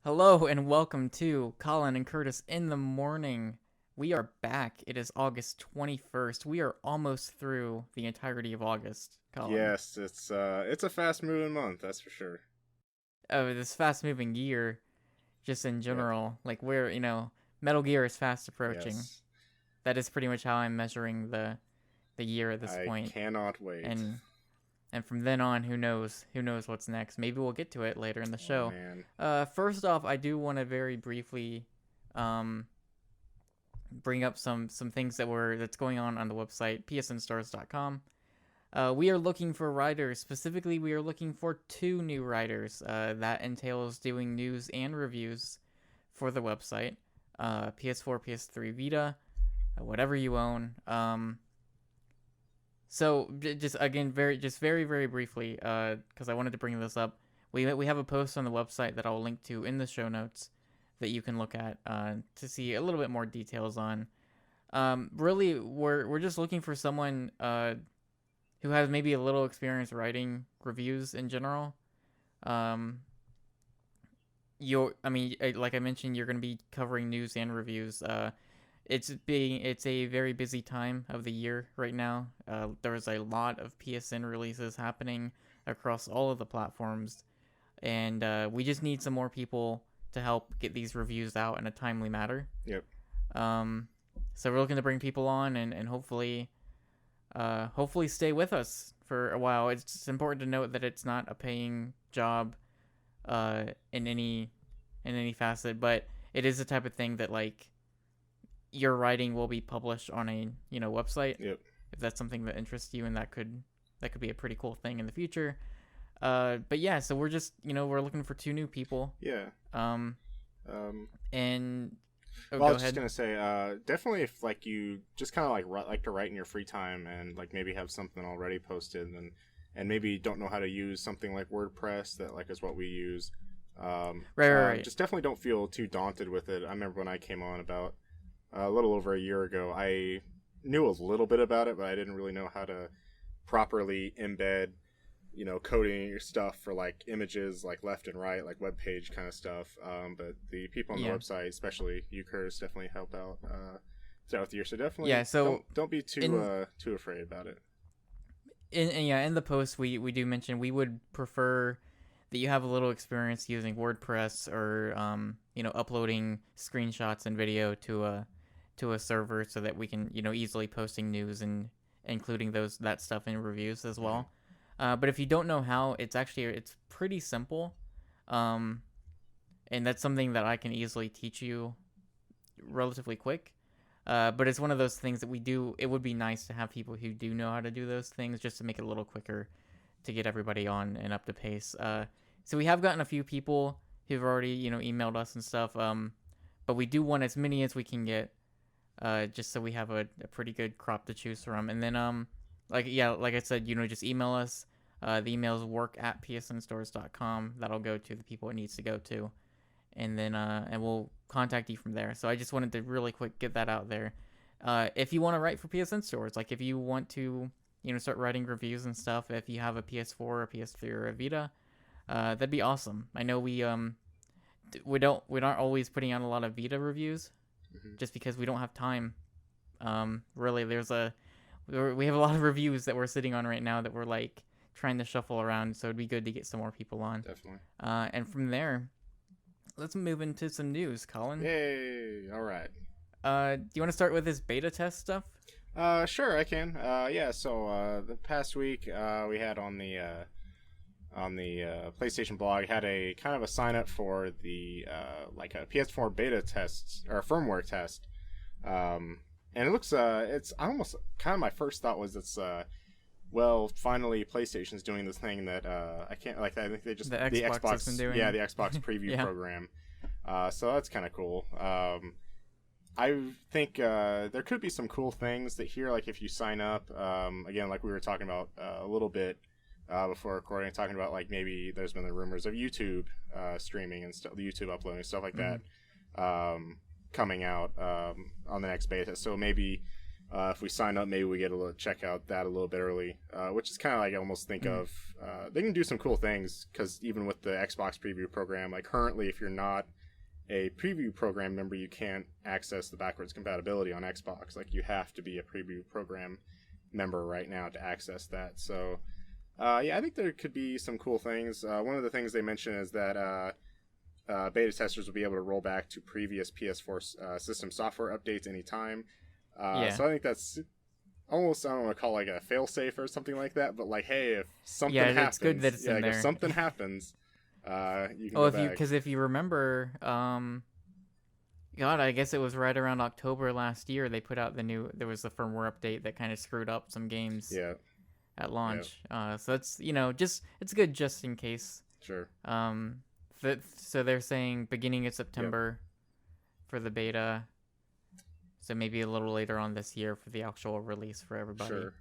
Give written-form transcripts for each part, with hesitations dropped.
Hello and welcome to Colin and Curtis in the morning. We are back. It is August 21st. We are almost through the entirety of August, Colin. Yes, it's a fast moving month, that's for sure. Oh, this fast moving year, just in Yep. general, like Metal Gear is fast approaching. Yes. That is pretty much how I'm measuring the year at this I point. cannot wait. And and from then on, who knows? Who knows what's next? Maybe we'll get to it later in the Oh show. man. First off, I do want to very briefly um bring up some things that's going on the website psnstars.com. We are looking for writers. Specifically, we are looking for two new writers. That entails doing news and reviews for the website. PS4, PS3, Vita, whatever you own. So just again, very briefly, because I wanted to bring this up. We have a post on the website that I'll link to in the show notes that you can look at to see a little bit more details on. Really, we're just looking for someone who has maybe a little experience writing reviews in general. Um, like I mentioned, you're going to be covering news and reviews. It's a very busy time of the year right now. There's a lot of PSN releases happening across all of the platforms, and we just need some more people to help get these reviews out in a timely manner. Yep. Um, so we're looking to bring people on and hopefully stay with us for a while. It's important to note that it's not a paying job uh, in any in any facet, but it is the type of thing that like your writing will be published on a website Yep. if that's something that interests you, and that could be a pretty cool thing in the future. But yeah, so we're just we're looking for two new people. Yeah. Um, Um and well, I go was just ahead. gonna say, definitely if like you just kind of like to write in your free time and like maybe have something already posted and maybe don't know how to use something like WordPress that like is what we use. Right. Just definitely don't feel too daunted with it. I remember when I came on about a little over a year ago, I knew a little bit about it, but I didn't really know how to properly embed, coding your stuff for like images, like left and right, like web page kind of stuff. But the people on the Yeah. website, especially you, Curtis, definitely help out throughout the year. So definitely Yeah. So don't be too in too afraid about it. in the post we do mention we would prefer that you have a little experience using WordPress or uploading screenshots and video to a server so that we can easily posting news and including that stuff in reviews as Mm-hmm. well. But if you don't know how, it's pretty simple, um, and that's something that I can easily teach you relatively quick. But it's one of those things that we do. It would be nice to have people who do know how to do those things just to make it a little quicker to get everybody on and up to pace. So we have gotten a few people who've already emailed us and stuff. But we do want as many as we can get, just so we have a pretty good crop to choose from. And then like I said, just email us. The emails work@psnstores.com. That'll go to the people it needs to go to, and then and we'll contact you from there. So I just wanted to really quick get that out there. If you want to write for PSN stores, like if you want to start writing reviews and stuff, if you have a PS4 or a PS3 or a Vita, that'd be awesome. I know we aren't always putting out a lot of Vita reviews Mm-hmm. just because we don't have time. Really, we have a lot of reviews that we're sitting on right now that we're like trying to shuffle around. So it'd be good to get some more people on. Definitely. And from there, let's move into some news, Colin. Yay! All right. Do you want to start with this beta test stuff? Sure, I can. Yeah. So the past week, we had on the PlayStation blog had a kind of a sign up for the like a PS4 beta test or firmware test, and it looks it's almost kind of my first thought was it's well, finally PlayStation's doing this thing that I can't like. I think they just The the Xbox has been Xbox, doing. yeah, the Xbox preview Yeah. program. So that's kind of cool. I think there could be some cool things that here, like if you sign up, again, like we were talking about a little bit before recording, talking about like maybe there's been the rumors of YouTube streaming and stuff, the YouTube uploading stuff like Mm-hmm. that coming out on the next beta. So maybe If we sign up, maybe we get to check out that a little bit early, which is kind of like I almost think of. They can do some cool things because even with the Xbox preview program, like currently, if you're not a preview program member, you can't access the backwards compatibility on Xbox. Like you have to be a preview program member right now to access that. So, yeah, I think there could be some cool things. One of the things they mentioned is that beta testers will be able to roll back to previous PS4 system software updates anytime. Yeah. So I think that's almost, I don't want to call it like a fail-safe or something like that, but like, hey, if something happens, it's good that it's in there. If something happens, you can Oh, go back. because if you remember, God, I guess it was right around October last year they put out there was the firmware update that kind of screwed up some games at launch. So it's, it's good just in case. Sure. So they're saying beginning of September for the beta. So maybe a little later on this year for the actual release for everybody. Sure.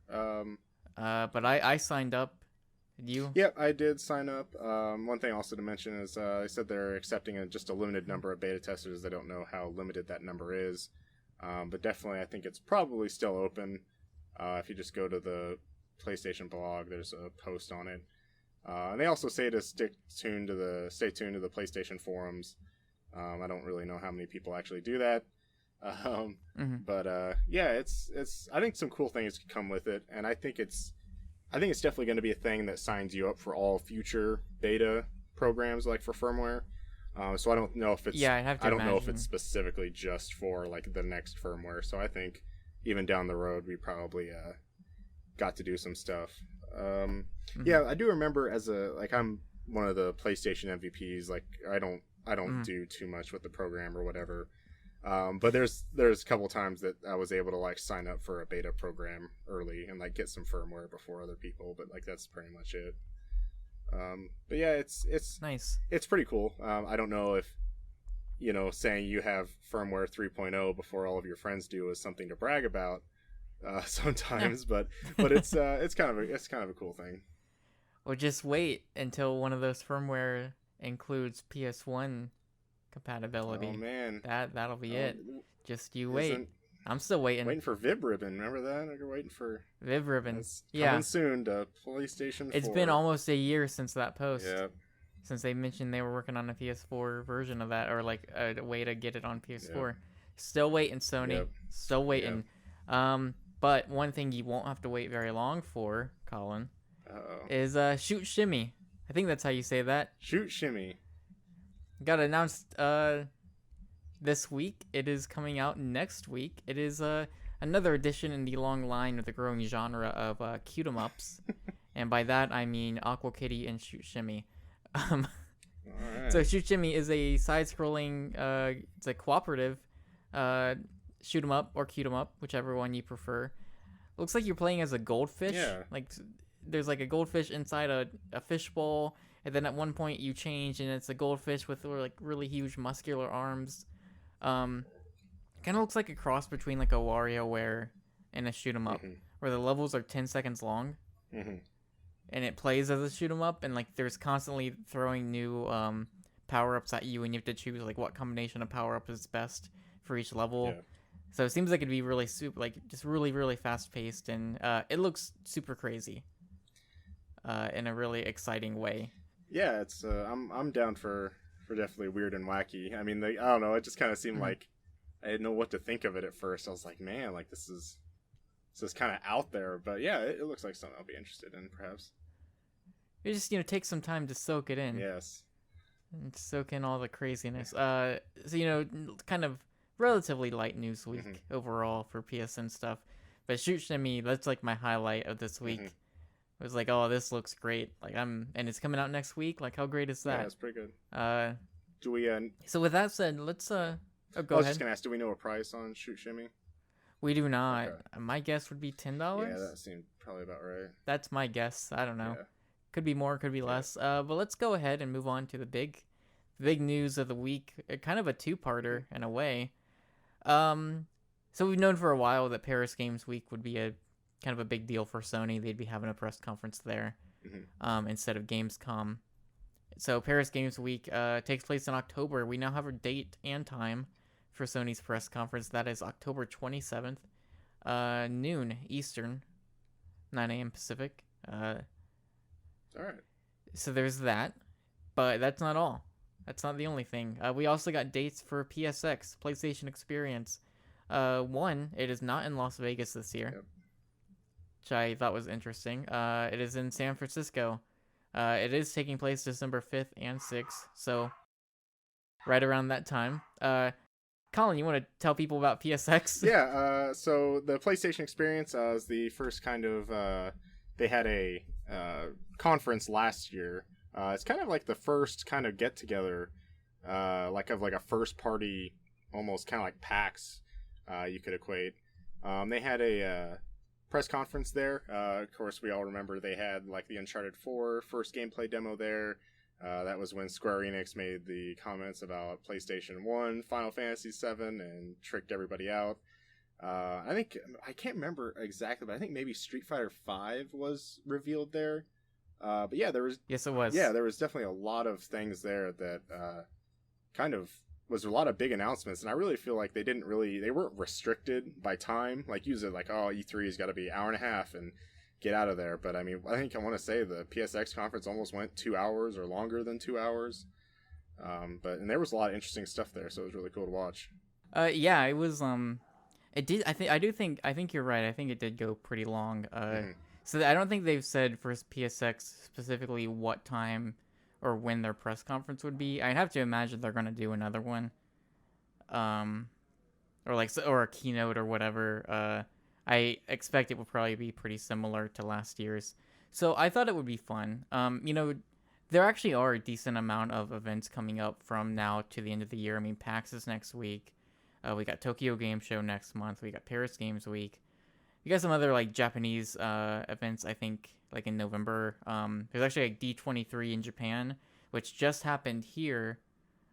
But I signed up. Did you? Yep, I did sign up. One thing also to mention is they said they're accepting just a limited number of beta testers. They don't know how limited that number is. But definitely I think it's probably still open. If you just go to the PlayStation blog, there's a post on it. And they also say to stay tuned to the PlayStation forums. I don't really know how many people actually do that. But yeah, it's I think some cool things could come with it, and I think it's definitely going to be a thing that signs you up for all future beta programs, like for firmware. So I don't know if it's I don't know if it's specifically just for like the next firmware. So I think even down the road we probably got to do some stuff. Yeah, I do remember I'm one of the PlayStation MVPs. Like I don't do too much with the program or whatever. But there's a couple times that I was able to like sign up for a beta program early and like get some firmware before other people, but like that's pretty much it. But yeah, it's nice. It's pretty cool. I don't know if saying you have firmware 3.0 before all of your friends do is something to brag about sometimes, but it's kind of a cool thing. Or just wait until one of those firmware includes PS1 compatibility. Oh man, that'll be it. Just you wait. I'm still waiting. Waiting for VibRibbon. Remember that? You're waiting for VibRibbon. Coming soon to PlayStation 4. It's been almost a year since that post. Yeah. Since they mentioned they were working on a PS4 version of that, or like a way to get it on PS4. Yep. Still waiting, Sony. Yep. Still waiting. Yep. But one thing you won't have to wait very long for, Collin, is Shutshimi. I think that's how you say that. Shutshimi. Got announced this week. It is coming out next week. It is another addition in the long line of the growing genre of cute 'em ups, and by that I mean Aqua Kitty and Shutshimi. Right. So Shutshimi is a side-scrolling, it's a cooperative shoot 'em up or cute 'em up, whichever one you prefer. Looks like you're playing as a goldfish. Yeah. Like there's like a goldfish inside a fishbowl. And then at one point you change, and it's a goldfish with like really huge muscular arms. Kind of looks like a cross between like a WarioWare and a shoot 'em up, where the levels are 10 seconds long, and it plays as a shoot 'em up, and like there's constantly throwing new power ups at you, and you have to choose like what combination of power up is best for each level. Yeah. So it seems like it'd be really just really really fast paced, and it looks super crazy, in a really exciting way. Yeah, it's I'm down for definitely weird and wacky. I mean, I don't know. It just kind of seemed like I didn't know what to think of it at first. I was like, man, like this is kind of out there. But yeah, it looks like something I'll be interested in, perhaps. You just take some time to soak it in. Yes. And soak in all the craziness. So kind of relatively light news week overall for PSN stuff. But Shutshimi, that's like my highlight of this week. It was like, oh, this looks great. Like and it's coming out next week. Like, how great is that? Yeah, it's pretty good. Do we? So with that said, let's go ahead. I was just gonna ask, do we know a price on Shutshimi? We do not. Okay. My guess would be $10. Yeah, that seemed probably about right. That's my guess. I don't know. Yeah. Could be more, could be less. But let's go ahead and move on to the big news of the week. Kind of a two-parter in a way. So we've known for a while that Paris Games Week would be a kind of a big deal for Sony. They'd be having a press conference there instead of Gamescom. So Paris Games Week takes place in October. We now have a date and time for Sony's press conference. That is October 27th. noon Eastern, 9 a.m. Pacific. All right. So there's that, but that's not all. That's not the only thing. We also got dates for PSX, PlayStation Experience. One, it is not in Las Vegas this year, Yep. which I thought was interesting. It is in San Francisco. It is taking place December 5th and 6th, so right around that time. Collin, you want to tell people about PSX? Yeah, so the PlayStation Experience is the first kind of they had a conference last year. It's kind of like the first kind of get together, like a first party, almost kind of like PAX, you could equate. They had a press conference there. Of course, we all remember they had like the Uncharted 4 first gameplay demo there. That was when Square Enix made the comments about PlayStation 1, Final Fantasy 7, and tricked everybody out. I can't remember exactly, but I think maybe Street Fighter 5 was revealed there. But yeah, there was. Yes, it was. Yeah, there was definitely a lot of things there that kind of was a lot of big announcements, and I really feel like they weren't restricted by time. Like usually, like E3's got to be an hour and a half and get out of there. But I mean, I want to say the PSX conference almost went 2 hours or longer than 2 hours. And there was a lot of interesting stuff there, so it was really cool to watch. Yeah, it was. It did. I think you're right. I think it did go pretty long. So I don't think they've said for PSX specifically what time or when their press conference would be. I'd have to imagine they're gonna do another one, or a keynote or whatever. I expect it will probably be pretty similar to last year's. So I thought it would be fun. There actually are a decent amount of events coming up from now to the end of the year. I mean, PAX is next week. We got Tokyo Game Show next month. We got Paris Games Week. We got some other like Japanese events, I think, like in November. There's actually like D23 in Japan, which just happened here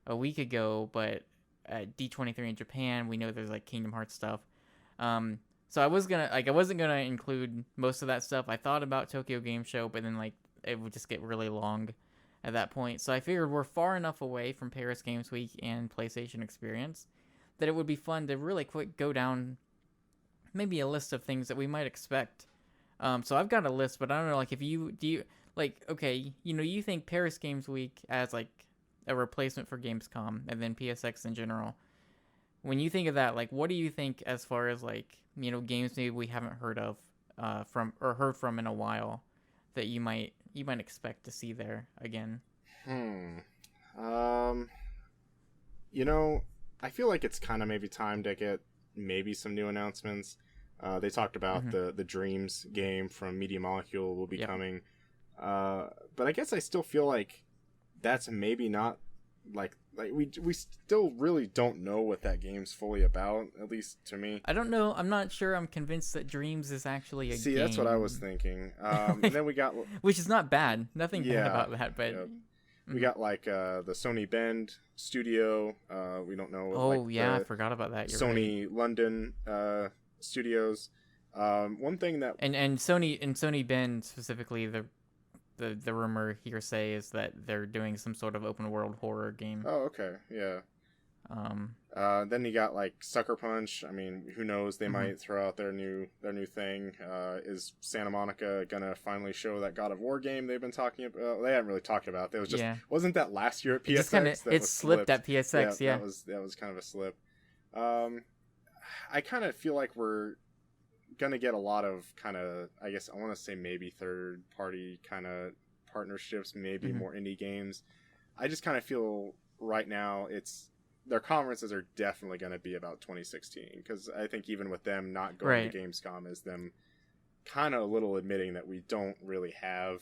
a week ago, but at D23 in Japan, we know there's like Kingdom Hearts stuff. So I wasn't gonna include most of that stuff. I thought about Tokyo Game Show, but then like it would just get really long at that point. So I figured we're far enough away from Paris Games Week and PlayStation Experience that it would be fun to really quick go down maybe a list of things that we might expect. So I've got a list, but I don't know, like, you think Paris Games Week as, like, a replacement for Gamescom, and then PSX in general. When you think of that, like, what do you think as far as, like, games maybe we haven't heard of, heard from in a while that you might expect to see there again? I feel like it's kind of maybe time to get maybe some new announcements. They talked about the Dreams game from Media Molecule will be coming. But I guess I still feel like that's maybe not like we still really don't know what that game's fully about, at least to me. I don't know. I'm not sure I'm convinced that Dreams is actually a game. That's what I was thinking. And then we got which is not bad. Nothing bad about that, but we got like the Sony Bend studio. We don't know. Oh I forgot about that. You're Sony right. London studios. One thing that and Sony Bend specifically, the rumor hearsay is that they're doing some sort of open world horror game. Oh, okay, yeah. Then you got like Sucker Punch. I mean, who knows? They might throw out their new thing. Is Santa Monica gonna finally show that God of War game they've been talking about? They haven't really talked about. It was just wasn't that last year at PSX? It slipped at PSX. Yeah, that was kind of a slip. I kind of feel like we're gonna get a lot of kind of, I guess I want to say maybe third party kind of partnerships, maybe more indie games. I just kind of feel right now their conferences are definitely going to be about 2016, because I think even with them not going to Gamescom is them kind of a little admitting that we don't really have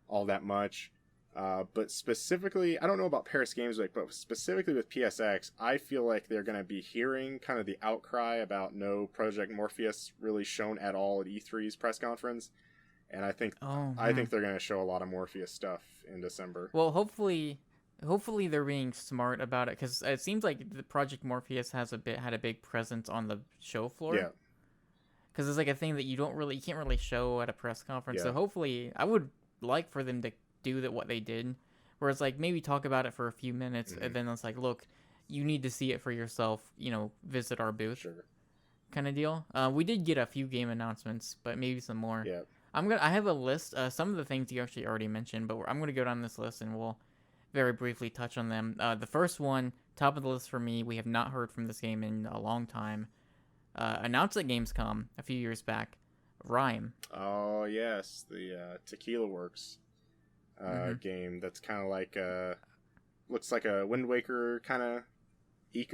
all that much. But specifically, I don't know about Paris Games Week, but specifically with PSX, I feel like they're going to be hearing kind of the outcry about no Project Morpheus really shown at all at E3's press conference. And I think they're going to show a lot of Morpheus stuff in December. Well, hopefully they're being smart about it, because it seems like the Project Morpheus had a big presence on the show floor. Yeah. Because it's like a thing that you can't really show at a press conference. Yeah. So hopefully, I would like for them to do what they did, where it's like maybe talk about it for a few minutes, and then it's like, look, you need to see it for yourself. Visit our booth. Sure. kind of deal. We did get a few game announcements, but maybe some more. Yeah. I have a list. Some of the things you actually already mentioned, but I'm gonna go down this list and we'll very briefly touch on them. The first one, top of the list for me, we have not heard from this game in a long time. Announced at Gamescom a few years back, Rhyme. Oh yes, the Tequila Works game. That's kind of like looks like a Wind Waker kind of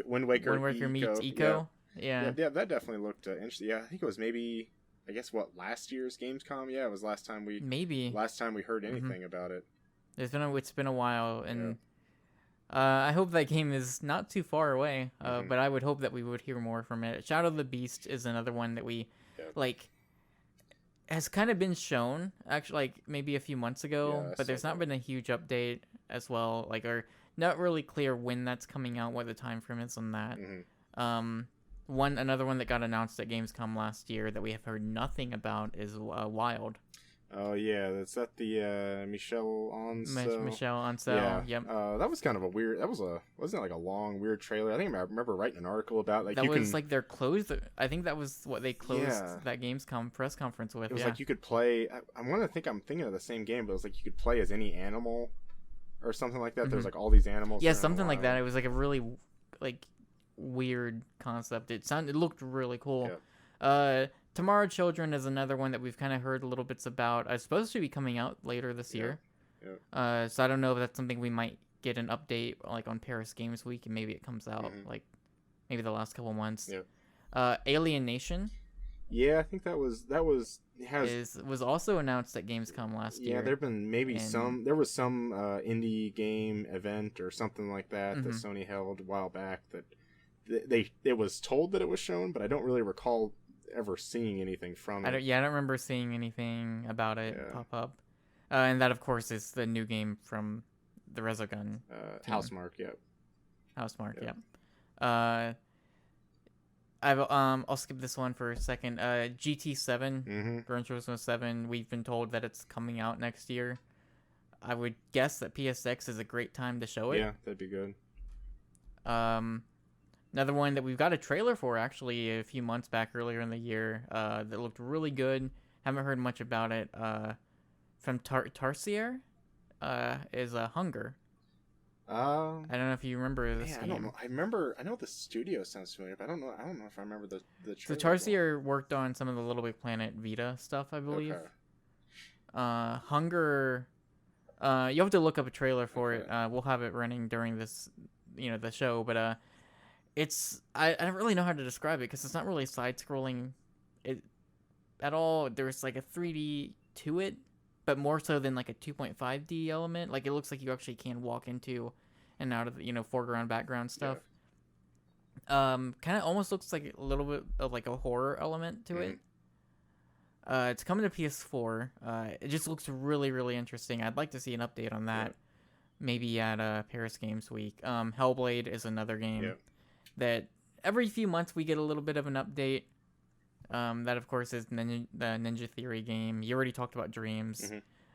Wind Waker meets Eco. Yeah. Yeah, that definitely looked interesting. Yeah, I think it was maybe, I guess, last year's Gamescom. Yeah, it was last time we heard anything about it. It's been a while, and I hope that game is not too far away. But I would hope that we would hear more from it. Shadow of the Beast is another one that we has kind of been shown actually, like maybe a few months ago, but there's not been a huge update as well. Or not really clear when that's coming out, what the time frame is on that. Another one that got announced at Gamescom last year that we have heard nothing about is Wild. Oh yeah, that's at the Michel Ancel. Michel Ancel. Yeah. Yep. That was kind of a weird. Wasn't it like a long weird trailer? I think I remember writing an article about like their closed. I think that was what they closed that Gamescom press conference with. It was like you could play. I'm thinking of the same game, but it was like you could play as any animal, or something like that. There's like all these animals. Yeah, something like that. It was like a really weird concept. It looked really cool. Yeah. Tomorrow Children is another one that we've kind of heard little bits about. It's supposed to be coming out later this year. Yeah. So I don't know if that's something we might get an update on Paris Games Week, and maybe it comes out maybe the last couple months. Yeah. Alien Nation. Yeah, I think that was also announced at Gamescom last year. Yeah, there've been there was some indie game event or something like that that Sony held a while back that it was told that it was shown, but I don't really recall ever seeing anything from it. I don't remember seeing anything about it pop up. And that, of course, is the new game from the Resogun. Housemarque, yep. Housemarque, yep. I'll skip this one for a second. GT7, Gran Turismo 7. We've been told that it's coming out next year. I would guess that PSX is a great time to show it. Yeah, that'd be good. Another one that we've got a trailer for actually a few months back earlier in the year that looked really good. Haven't heard much about it. From Tarsier is Hunger. I don't know if you remember this game. I know the studio sounds familiar, but I don't know if I remember the trailer. So Tarsier worked on some of the Little Big Planet Vita stuff, I believe. Okay. Hunger. You have to look up a trailer for it. We'll have it running during this, the show. But it's I don't really know how to describe it because it's not really side-scrolling at all. There's like a 3D to it, but more so than like a 2.5D element. Like it looks like you actually can walk into and out of the foreground, background stuff. Yeah. Kind of almost looks like a little bit of like a horror element to it. It's coming to PS4. It just looks really, really interesting. I'd like to see an update on that. Maybe at Paris Games Week. Hellblade is another game that every few months we get a little bit of an update. That of course is the Ninja Theory game. You already talked about Dreams.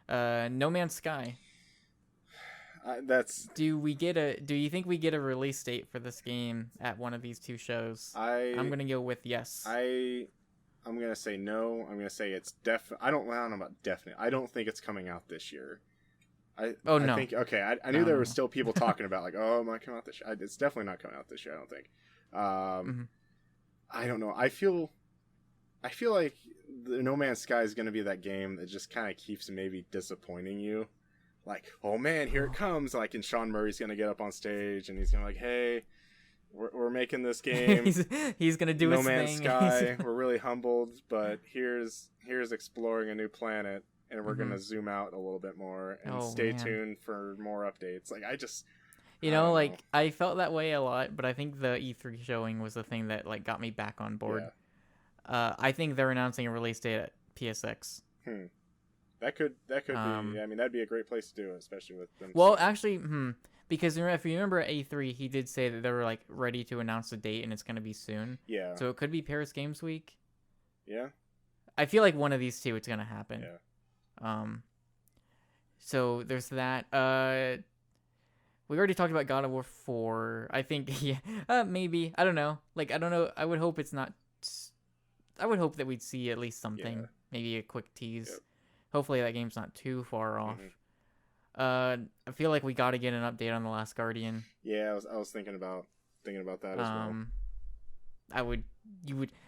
No Man's Sky. Do you think we get a release date for this game at one of these two shows? I'm gonna go with yes. I'm gonna say no. I'm gonna say it's I don't know about definite. I don't think it's coming out this year. I think I knew there were still people talking about like, oh, it might come out this year. It's definitely not coming out this year, I don't think. I don't know. I feel like the No Man's Sky is going to be that game that just kind of keeps maybe disappointing you. Like, oh man, here it comes. Like, and Sean Murray's going to get up on stage and he's going to like, hey, we're making this game. he's going to do his thing. No Man's Sky. We're really humbled, but here's exploring a new planet. And we're going to zoom out a little bit more and stay tuned for more updates. Like, I felt that way a lot, but I think the E3 showing was the thing that like got me back on board. Yeah. I think they're announcing a release date at PSX. That could be. I mean, that'd be a great place to do it, especially with them. Well, actually, because if you remember at E3, he did say that they were like ready to announce a date and it's going to be soon. Yeah. So it could be Paris Games Week. Yeah. I feel like one of these two, it's going to happen. Yeah. So there's that. We already talked about God of War 4. I think, maybe. I don't know. Like, I don't know. I would hope it's not I would hope that we'd see at least something, Yeah. maybe a quick tease. Yep. Hopefully that game's not too far off. I feel like we got to get an update on The Last Guardian. Yeah, I was thinking about that as well.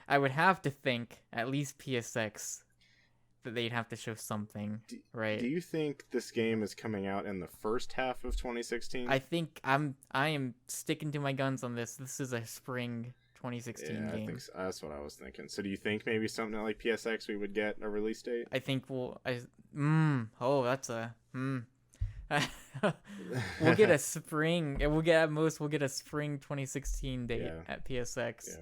I would have to think at least PSX that they'd have to show something, right? Do you think this game is coming out in the first half of 2016? I think I am sticking to my guns on this. This is a spring 2016 game. I think so. That's what I was thinking. So do you think maybe something like PSX we would get a release date? I think that's a we'll get a spring. We'll get a spring 2016 date at PSX.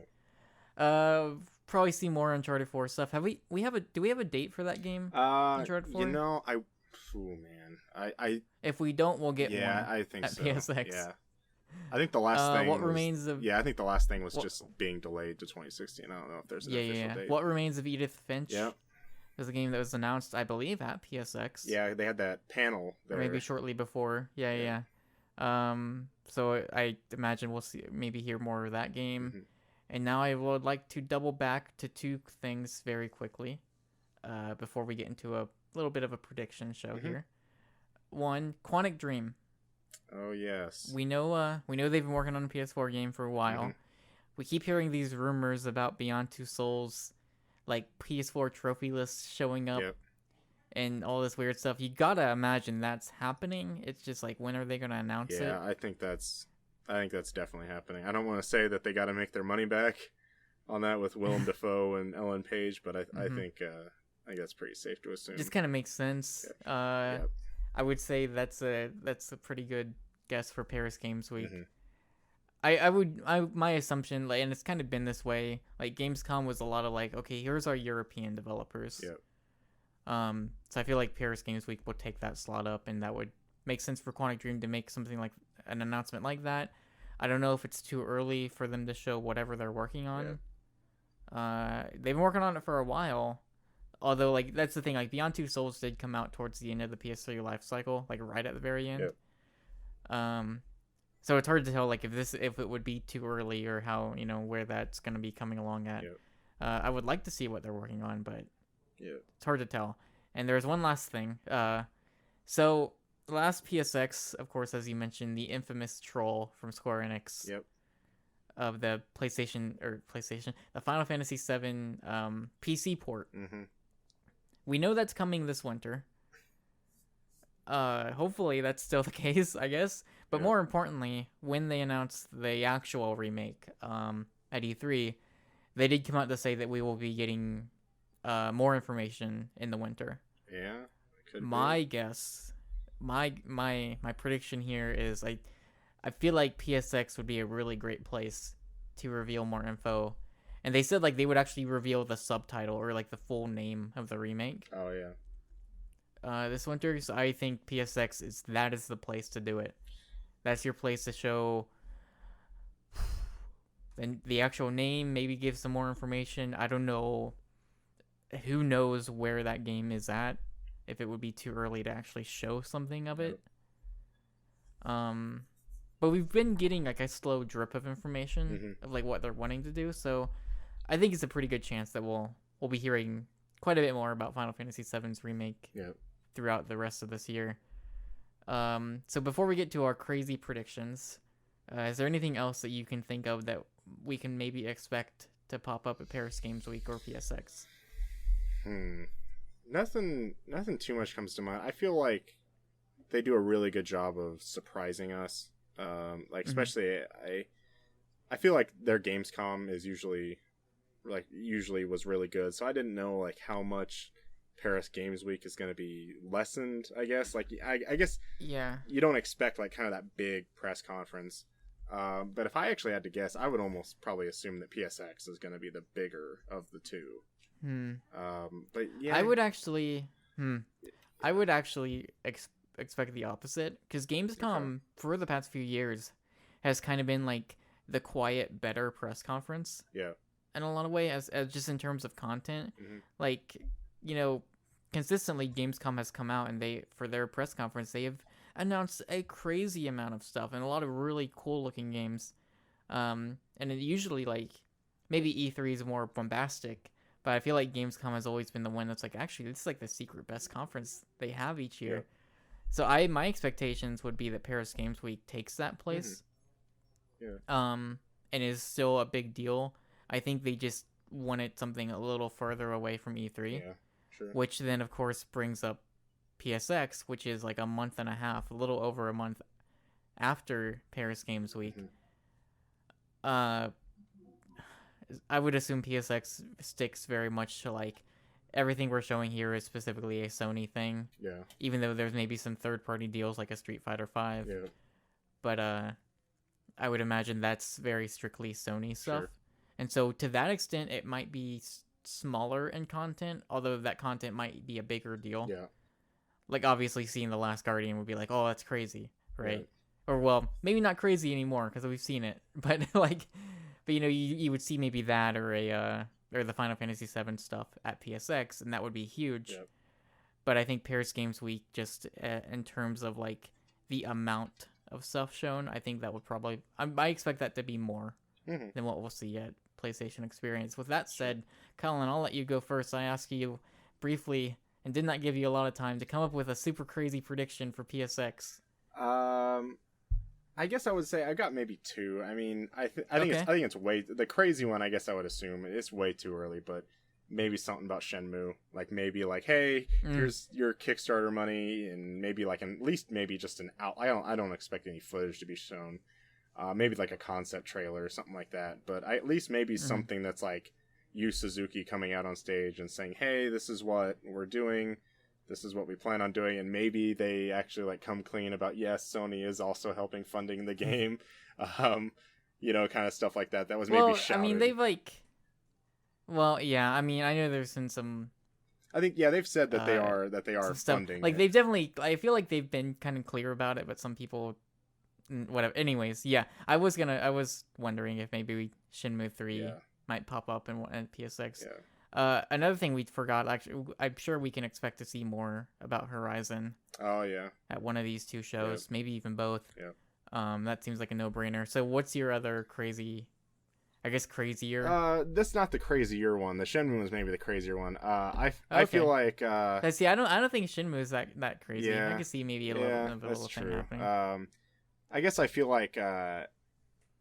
Yeah. Probably see more Uncharted 4 stuff. Do we have a date for that game? Uncharted 4? I if we don't, we'll get one. Yeah, I think at so. PSX. Yeah. I think the last thing I think the last thing was just being delayed to 2016. I don't know if there's an official date. What Remains of Edith Finch? Yeah. Was a game that was announced, I believe, at PSX. Yeah, they had that panel there. Or maybe shortly before. Yeah. So I imagine we'll hear more of that game. Mm-hmm. And now I would like to double back to two things very quickly, before we get into a little bit of a prediction show here. One, Quantic Dream. Oh yes. We know they've been working on a PS4 game for a while. Mm-hmm. We keep hearing these rumors about Beyond Two Souls, like PS4 trophy lists showing up, and all this weird stuff. You gotta imagine that's happening. It's just like, when are they gonna announce it? Yeah, I think that's definitely happening. I don't want to say that they got to make their money back on that with Willem Dafoe and Ellen Page, but I think that's pretty safe to assume. Just kind of makes sense. Yeah. I would say that's a pretty good guess for Paris Games Week. Mm-hmm. My assumption, like, and it's kind of been this way, like Gamescom was a lot of like, okay, here's our European developers. Yep. So I feel like Paris Games Week will take that slot up, and that would make sense for Quantic Dream to make something like an announcement like that. I don't know if it's too early for them to show whatever they're working on. They've been working on it for a while. Although, like, that's the thing, like, Beyond Two Souls did come out towards the end of the PS3 life cycle, like, right at the very end. Yep. So it's hard to tell, like, if it would be too early, or how, where that's going to be coming along at. Yep. I would like to see what they're working on, but it's hard to tell. And there's one last thing. So the last PSX, of course, as you mentioned, the infamous troll from Square Enix. Yep. Of the the Final Fantasy VII PC port. Mm-hmm. We know that's coming this winter. Hopefully that's still the case, I guess. But more importantly, when they announced the actual remake at E3, they did come out to say that we will be getting more information in the winter. Yeah, could my be. Guess, my prediction here is I feel like PSX would be a really great place to reveal more info. And they said, like, they would actually reveal the subtitle or, like, the full name of the remake. Oh, yeah. This winter, so I think PSX is the place to do it. That's your place to show the actual name, maybe give some more information. I don't know. Who knows where that game is at, if it would be too early to actually show something of it. But we've been getting, like, a slow drip of information of, like, what they're wanting to do, so I think it's a pretty good chance that we'll be hearing quite a bit more about Final Fantasy VII's remake throughout the rest of this year. So before we get to our crazy predictions, is there anything else that you can think of that we can maybe expect to pop up at Paris Games Week or PSX? Nothing too much comes to mind. I feel like they do a really good job of surprising us. Like, especially I feel like their Gamescom is usually was really good. So I didn't know, like, how much Paris Games Week is going to be lessened, I guess. Like, I guess you don't expect, like, kind of that big press conference. But if I actually had to guess, I would almost probably assume that PSX is going to be the bigger of the two. But yeah, I would actually expect the opposite, because Gamescom for the past few years has kind of been like the quiet, better press conference. Yeah. In a lot of ways, as just in terms of content, like, consistently Gamescom has come out and for their press conference, they have announced a crazy amount of stuff and a lot of really cool looking games. And it usually, like, maybe E3 is more bombastic, But I feel like Gamescom has always been the one that's like, actually, this is like the secret best conference they have each year. Yeah. So my expectations would be that Paris Games Week takes that place. Yeah. And is still a big deal. I think they just wanted something a little further away from E3. Yeah, sure. Which then, of course, brings up PSX, which is like a month and a half, a little over a month after Paris Games Week. I would assume PSX sticks very much to like everything we're showing here is specifically a Sony thing. Yeah. Even though there's maybe some third-party deals like a Street Fighter V. Yeah. But I would imagine that's very strictly Sony stuff. Sure. And so to that extent, it might be smaller in content, although that content might be a bigger deal. Yeah. Like, obviously, seeing The Last Guardian would be like, oh, that's crazy, right? Right. Or, well, maybe not crazy anymore, because we've seen it. But, like, but, you know, you would see maybe that or or the Final Fantasy VII stuff at PSX, and that would be huge. Yep. But I think Paris Games Week, just in terms of, like, the amount of stuff shown, I think that would probably... I expect that to be more than what we'll see at PlayStation Experience. With that said, Collin, I'll let you go first. I asked you briefly, and did not give you a lot of time, to come up with a super crazy prediction for PSX. I guess I would say I got maybe 2. I mean, I think it's way the crazy one. I guess I would assume it's way too early, but maybe something about Shenmue. Like maybe like, hey, here's your Kickstarter money, and maybe like at least maybe just an out. I don't expect any footage to be shown. Maybe like a concept trailer or something like that. But at least maybe something that's like Yu Suzuki coming out on stage and saying, hey, this is what we're doing. This is what we plan on doing. And maybe they actually like come clean about, yes, Sony is also helping funding the game. You know, kind of stuff like that. That was maybe shouted. I mean, they've like... Well, yeah, I mean, I know there's been some... I think, yeah, they've said that they are funding. Like, they've definitely... I feel like they've been kind of clear about it, but some people... Whatever. Anyways, yeah. I was wondering if maybe Shenmue 3 might pop up in PSX. Yeah. Another thing we forgot, actually, I'm sure we can expect to see more about Horizon. Oh, yeah. At one of these two shows, maybe even both. Yeah. That seems like a no-brainer. So what's your other crazier? That's not the crazier one. The Shenmue was maybe the crazier one. I feel like see, I don't think Shenmue is that crazy. Yeah. I can see maybe a little thing happening. I guess I feel like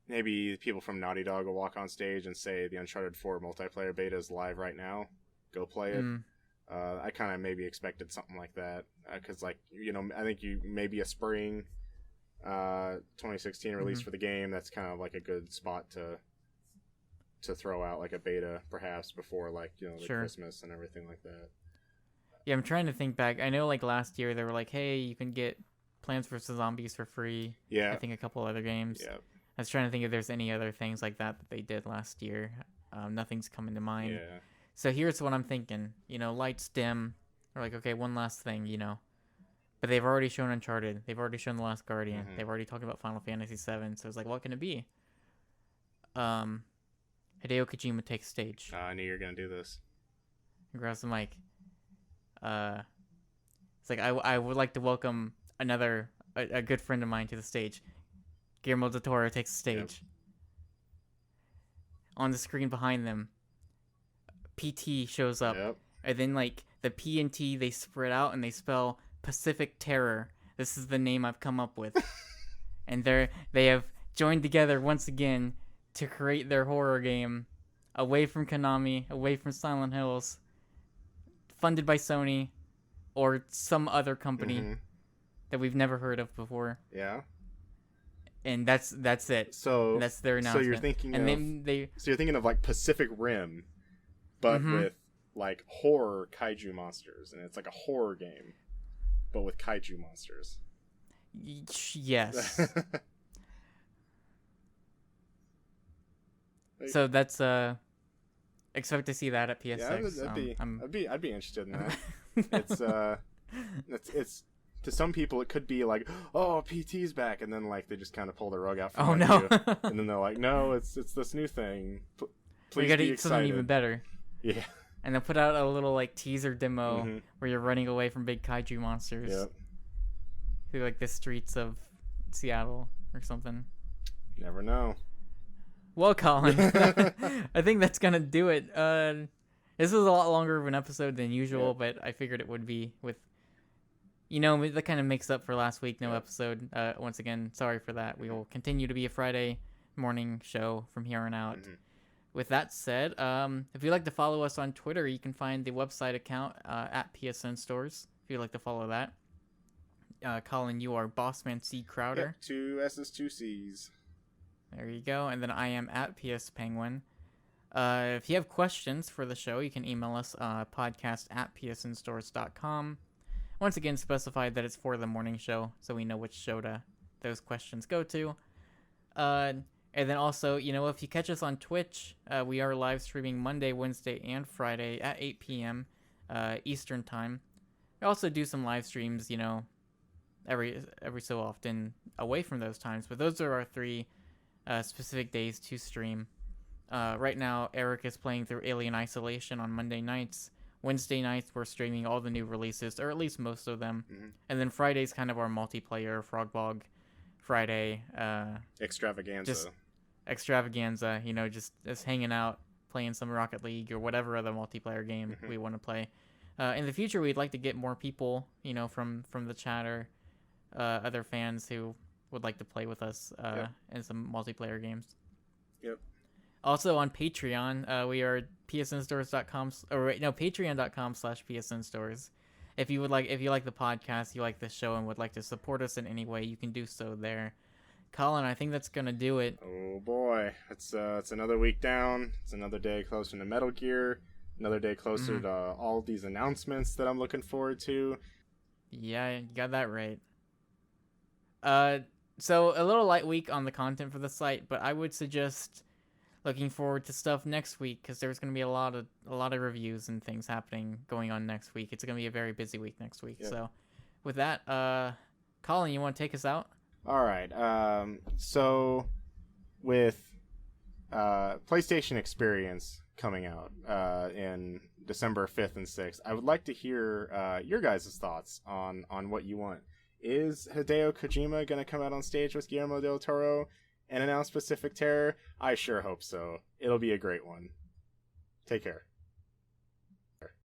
maybe people from Naughty Dog will walk on stage and say the Uncharted 4 multiplayer beta is live right now. Go play it. I kind of maybe expected something like that because, like, you know, I think maybe a spring 2016 release for the game. That's kind of like a good spot to throw out like a beta perhaps before, like, you know, the Christmas and everything like that. Yeah, I'm trying to think back. I know like last year they were like, hey, you can get Plants vs. Zombies for free. Yeah. I think a couple other games. Yeah. I was trying to think if there's any other things like that they did last year. Nothing's coming to mind. Yeah. So here's what I'm thinking. You know, lights dim. We're like, okay, one last thing, you know. But they've already shown Uncharted. They've already shown The Last Guardian. They've already talked about Final Fantasy VII. So it's like, what can it be? Hideo Kojima takes stage. I knew you were going to do this. He grabs the mic. It's like, I would like to welcome a good friend of mine to the stage. Guillermo del Toro takes the stage. Yep. On the screen behind them, PT shows up. Yep. And then, like, the P and T, they spread out and they spell Pacific Terror. This is the name I've come up with. And they have joined together once again to create their horror game away from Konami, away from Silent Hills, funded by Sony or some other company that we've never heard of before. Yeah. And that's it. So that's their announcement. So you're thinking So you're thinking of like Pacific Rim, but with like horror kaiju monsters, and it's like a horror game, but with kaiju monsters. Yes. So that's expect to see that at PSX. Yeah, I'd be interested in that. It's to some people it could be like, oh, PT's back, and then like they just kind of pull the rug out from no. you, and then they're like, no, it's this new thing. Please, we gotta be eat something even better. Yeah. And they'll put out a little like teaser demo where you're running away from big kaiju monsters. Yep. Through like the streets of Seattle or something. You never know. Well, Collin, I think that's gonna do it. This was a lot longer of an episode than usual, Yep. but I figured it would be with, that kind of makes up for last week, no Yep. episode. Once again, sorry for that. We will continue to be a Friday morning show from here on out. Mhm. With that said, if you'd like to follow us on Twitter, you can find the website account at PSN Stores, if you'd like to follow that. Collin, you are Bossman C. Crowder. Yep, 2 S's, 2 C's. There you go. And then I am at PS Penguin. If you have questions for the show, you can email us podcast@psnstores.com. Once again, specify that it's for the morning show, so we know which show those questions go to. And then also, if you catch us on Twitch, we are live streaming Monday, Wednesday, and Friday at 8 p.m. Eastern Time. We also do some live streams, every so often away from those times. But those are our 3 specific days to stream. Right now, Eric is playing through Alien Isolation on Monday nights. Wednesday nights, we're streaming all the new releases, or at least most of them. Mm-hmm. And then Friday's kind of our multiplayer Frogbog Friday. Extravaganza. Extravaganza, just hanging out, playing some Rocket League or whatever other multiplayer game we want to play. In the future, we'd like to get more people, from the chat or other fans who would like to play with us in some multiplayer games. Yep. Also on Patreon, we are patreon.com/psnstores. If you like the podcast, you like the show, and would like to support us in any way, you can do so there. Collin, I think that's gonna do it. Oh boy, it's another week down. It's another day closer to Metal Gear. Another day closer to all these announcements that I'm looking forward to. Yeah, you got that right. So a little light week on the content for the site, but I would suggest looking forward to stuff next week, because there's going to be a lot of reviews and things going on next week. It's going to be a very busy week next week. Yep. So with that, Collin, you want to take us out? All right. So with PlayStation Experience coming out in December 5th and 6th, I would like to hear your guys' thoughts on what you want. Is Hideo Kojima going to come out on stage with Guillermo del Toro and announce Pacific Terror? I sure hope so. It'll be a great one. Take care.